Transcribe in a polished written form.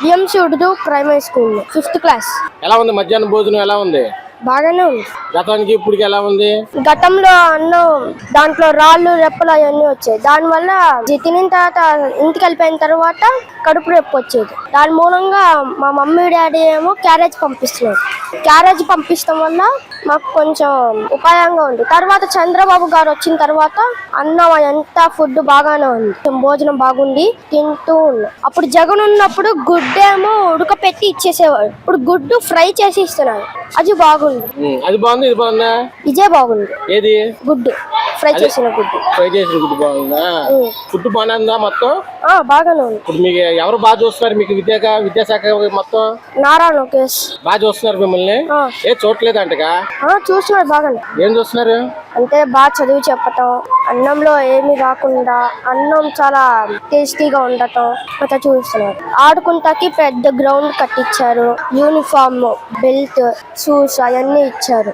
BMC Urdu primary school 5th class. ఎలా ఉంది మధ్యాహ్నం భోజనం? ఎలా ఉంది? బాగానే ఉంది. గతానికి ఇప్పటికి ఎలా ఉంది? గతంలో అన్నం దాంట్లో రాళ్ళు రెప్పలు అవన్నీ వచ్చాయి. దానివల్ల తినిన తర్వాత ఇంటికి వెళ్ళిపోయిన తర్వాత కడుపు నొప్పి వచ్చేది. దాని మూలంగా మా మమ్మీ డాడీ ఏమో క్యారేజ్ పంపిస్తున్నారు. క్యారేజ్ పంపించడం వల్ల మాకు కొంచెం ఉపాయంగా ఉంది. తర్వాత చంద్రబాబు గారు వచ్చిన తర్వాత అన్నం ఎంత ఫుడ్ బాగానే ఉంది. భోజనం బాగుంది, తింటూ ఉన్నాం. అప్పుడు జగన్ ఉన్నప్పుడు గుడ్డేమో ఉడకపెట్టి ఇచ్చేసేవాడు. ఇప్పుడు గుడ్డు ఫ్రై చేసి ఇస్తున్నారు. అది బాగుంది. అది బాగుంది, ఇది బాగుందా? ఇదే బాగుంది. ఏది? గుడ్డు ఫ్రై చేసిన గుడ్డు. ఫ్రై చేసిన గుడ్డు బాగుందా? ఫుడ్ బాగానే ఉందా మొత్తం? బాగానే ఉంది. ఇప్పుడు మీకు ఎవరు బాగా చూస్తున్నారు? మీకు విద్యాశాఖ మొత్తం నారా లోకేష్ బాగా చూస్తున్నారు మిమ్మల్ని? ఏ చూడలేదు అంటగా? చూస్తున్నారు బాగానే. ఏం చూస్తున్నారు అంటే బాగా చదివి చెప్పటం, అన్నంలో ఏమి రాకుండా అన్నం చాలా టేస్టీగా ఉండటం అట్లా చూస్తున్నారు. ఆడుకుంటాకి పెద్ద గ్రౌండ్ కట్టించారు. యూనిఫామ్, బెల్ట్, షూస్ అవన్నీ ఇచ్చారు.